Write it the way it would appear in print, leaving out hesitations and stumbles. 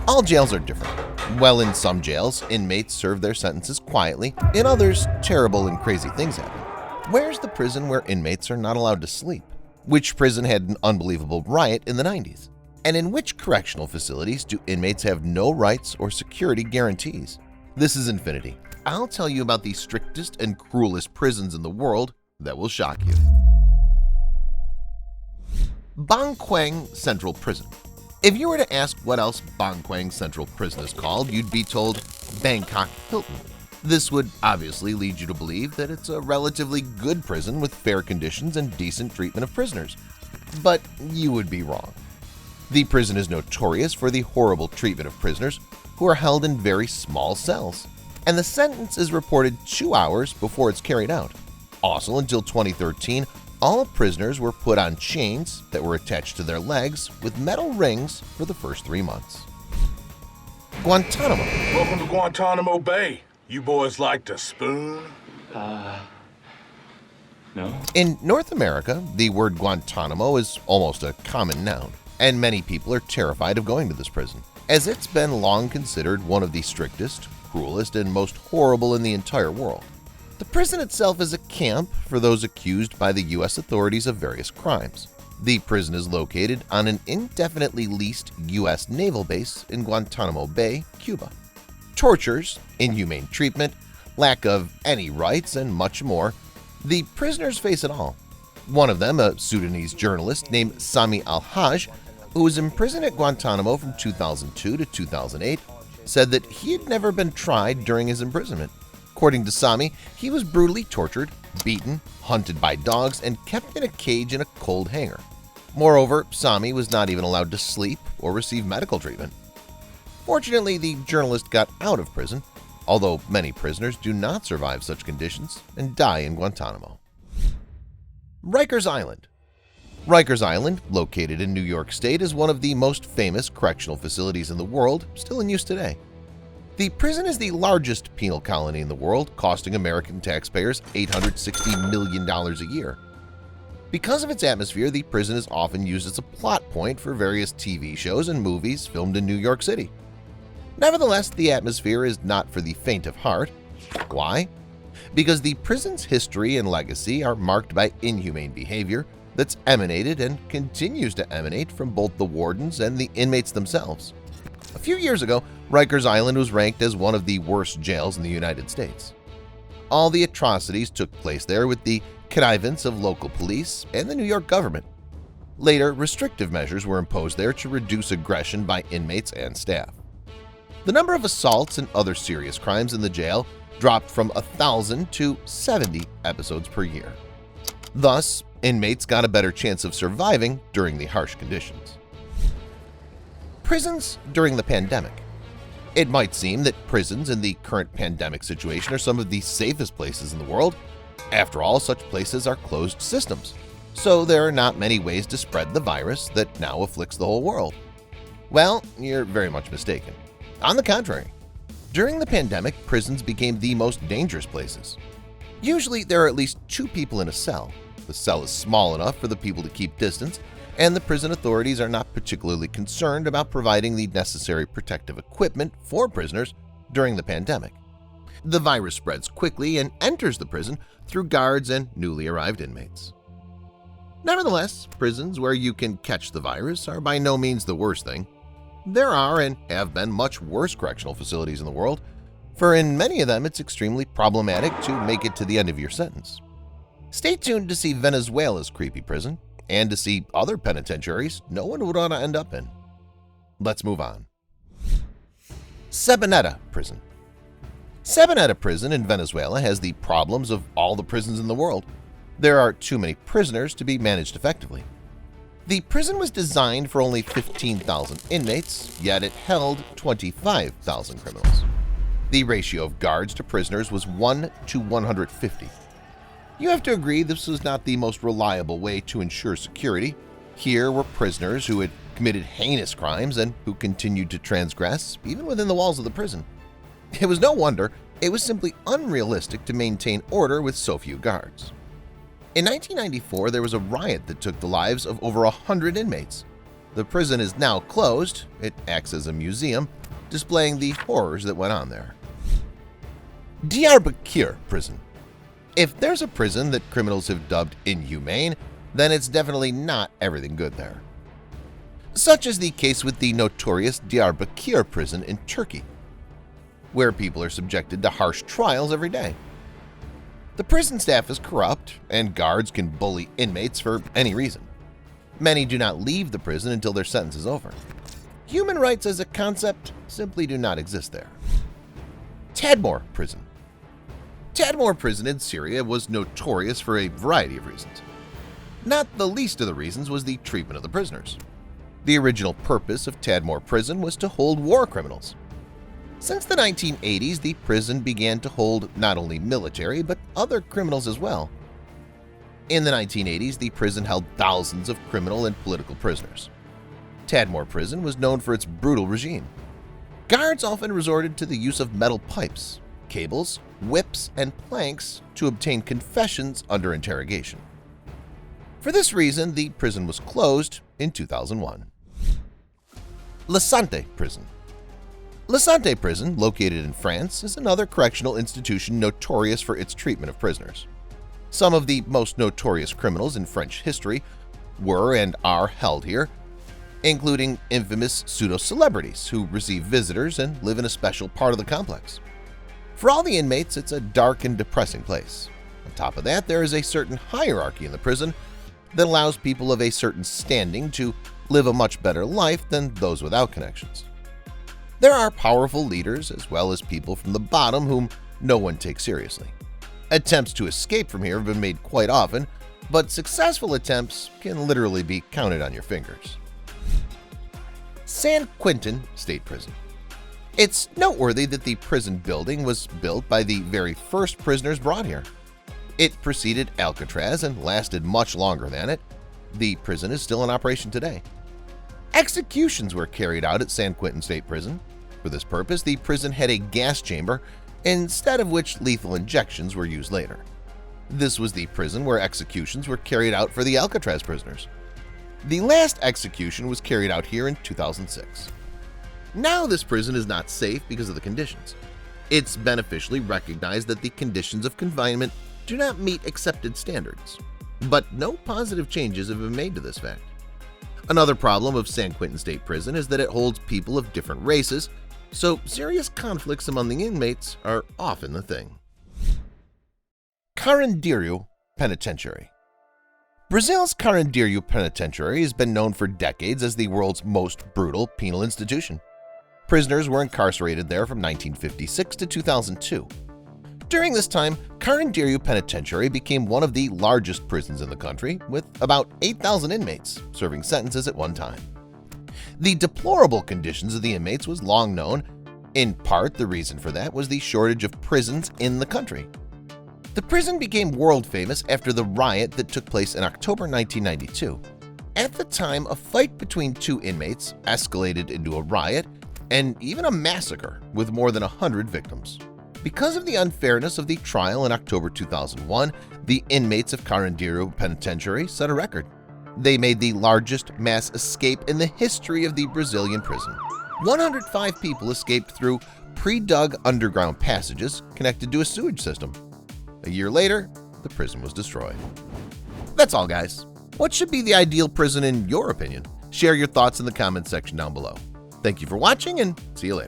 All jails are different. While in some jails, inmates serve their sentences quietly, in others, terrible and crazy things happen. Where's the prison where inmates are not allowed to sleep? Which prison had an unbelievable riot in the 90s? And in which correctional facilities do inmates have no rights or security guarantees? This is Infinity. I'll tell you about the strictest and cruelest prisons in the world that will shock you. Bangkwang Central Prison. If you were to ask what else Bangkwang Central Prison is called, you'd be told Bangkok Hilton. This would obviously lead you to believe that it's a relatively good prison with fair conditions and decent treatment of prisoners. But you would be wrong. The prison is notorious for the horrible treatment of prisoners who are held in very small cells, and the sentence is reported 2 hours before it's carried out. Also, until 2013, all prisoners were put on chains that were attached to their legs with metal rings for the first 3 months. Guantanamo. Welcome to Guantanamo Bay. You boys like to spoon? No. In North America, the word Guantanamo is almost a common noun, and many people are terrified of going to this prison, as it's been long considered one of the strictest, cruelest, and most horrible in the entire world. The prison itself is a camp for those accused by the U.S. authorities of various crimes. The prison is located on an indefinitely leased U.S. naval base in Guantanamo Bay, Cuba. Tortures, inhumane treatment, lack of any rights, and much more. The prisoners face it all. One of them, a Sudanese journalist named Sami al-Hajj, who was imprisoned at Guantanamo from 2002 to 2008, said that he had never been tried during his imprisonment. According to Sami, he was brutally tortured, beaten, hunted by dogs, and kept in a cage in a cold hangar. Moreover, Sami was not even allowed to sleep or receive medical treatment. Fortunately, the journalist got out of prison, although many prisoners do not survive such conditions and die in Guantanamo. Rikers Island. Rikers Island, located in New York State, is one of the most famous correctional facilities in the world, still in use today. The prison is the largest penal colony in the world, costing American taxpayers $860 million a year. Because of its atmosphere, the prison is often used as a plot point for various TV shows and movies filmed in New York City. Nevertheless, the atmosphere is not for the faint of heart. Why? Because the prison's history and legacy are marked by inhumane behavior that's emanated and continues to emanate from both the wardens and the inmates themselves. A few years ago, Rikers Island was ranked as one of the worst jails in the United States. All the atrocities took place there with the connivance of local police and the New York government. Later, restrictive measures were imposed there to reduce aggression by inmates and staff. The number of assaults and other serious crimes in the jail dropped from 1,000 to 70 episodes per year. Thus, inmates got a better chance of surviving during the harsh conditions. Prisons during the pandemic. It might seem that prisons in the current pandemic situation are some of the safest places in the world. After all, such places are closed systems, so there are not many ways to spread the virus that now afflicts the whole world. Well, you're very much mistaken. On the contrary, during the pandemic, prisons became the most dangerous places. Usually, there are at least 2 people in a cell. The cell is small enough for the people to keep distance, and the prison authorities are not particularly concerned about providing the necessary protective equipment for prisoners during the pandemic. The virus spreads quickly and enters the prison through guards and newly arrived inmates. Nevertheless, prisons where you can catch the virus are by no means the worst thing. There are and have been much worse correctional facilities in the world, for in many of them it's extremely problematic to make it to the end of your sentence. Stay tuned to see Venezuela's creepy prison and to see other penitentiaries no one would want to end up in. Let's move on. Sabaneta Prison. Sabaneta Prison in Venezuela has the problems of all the prisons in the world. There are too many prisoners to be managed effectively. The prison was designed for only 15,000 inmates, yet it held 25,000 criminals. The ratio of guards to prisoners was 1 to 150. You have to agree this was not the most reliable way to ensure security. Here were prisoners who had committed heinous crimes and who continued to transgress even within the walls of the prison. It was no wonder it was simply unrealistic to maintain order with so few guards. In 1994, there was a riot that took the lives of over 100 inmates. The prison is now closed. It acts as a museum, displaying the horrors that went on there. Diyarbakir Prison. If there's a prison that criminals have dubbed inhumane, then it's definitely not everything good there. Such is the case with the notorious Diyarbakir prison in Turkey, where people are subjected to harsh trials every day. The prison staff is corrupt, and guards can bully inmates for any reason. Many do not leave the prison until their sentence is over. Human rights as a concept simply do not exist there. Tadmor Prison. Tadmor Prison in Syria was notorious for a variety of reasons. Not the least of the reasons was the treatment of the prisoners. The original purpose of Tadmor Prison was to hold war criminals. Since the 1980s, the prison began to hold not only military but other criminals as well. In the 1980s, the prison held thousands of criminal and political prisoners. Tadmor Prison was known for its brutal regime. Guards often resorted to the use of metal pipes, cables, whips, and planks to obtain confessions under interrogation. For this reason, the prison was closed in 2001. La Santé Prison. La Santé Prison, located in France, is another correctional institution notorious for its treatment of prisoners. Some of the most notorious criminals in French history were and are held here, including infamous pseudo-celebrities who receive visitors and live in a special part of the complex. For all the inmates, it's a dark and depressing place. On top of that, there is a certain hierarchy in the prison that allows people of a certain standing to live a much better life than those without connections. There are powerful leaders as well as people from the bottom whom no one takes seriously. Attempts to escape from here have been made quite often, but successful attempts can literally be counted on your fingers. San Quentin State Prison. It's noteworthy that the prison building was built by the very first prisoners brought here. It preceded Alcatraz and lasted much longer than it. The prison is still in operation today. Executions were carried out at San Quentin State Prison. For this purpose, the prison had a gas chamber, instead of which lethal injections were used later. This was the prison where executions were carried out for the Alcatraz prisoners. The last execution was carried out here in 2006. Now this prison is not safe because of the conditions. It's beneficially recognized that the conditions of confinement do not meet accepted standards, but no positive changes have been made to this fact. Another problem of San Quentin State Prison is that it holds people of different races, so serious conflicts among the inmates are often the thing. Carandiru Penitentiary. Brazil's Carandiru Penitentiary has been known for decades as the world's most brutal penal institution. Prisoners were incarcerated there from 1956 to 2002. During this time, Carandiru Penitentiary became one of the largest prisons in the country, with about 8,000 inmates serving sentences at one time. The deplorable conditions of the inmates was long known. In part, the reason for that was the shortage of prisons in the country. The prison became world famous after the riot that took place in October 1992. At the time, a fight between two inmates escalated into a riot and even a massacre with more than 100 victims. Because of the unfairness of the trial in October 2001, the inmates of Carandiru Penitentiary set a record. They made the largest mass escape in the history of the Brazilian prison. 105 people escaped through pre-dug underground passages connected to a sewage system. A year later, the prison was destroyed. That's all, guys. What should be the ideal prison in your opinion? Share your thoughts in the comments section down below. Thank you for watching, and see you later.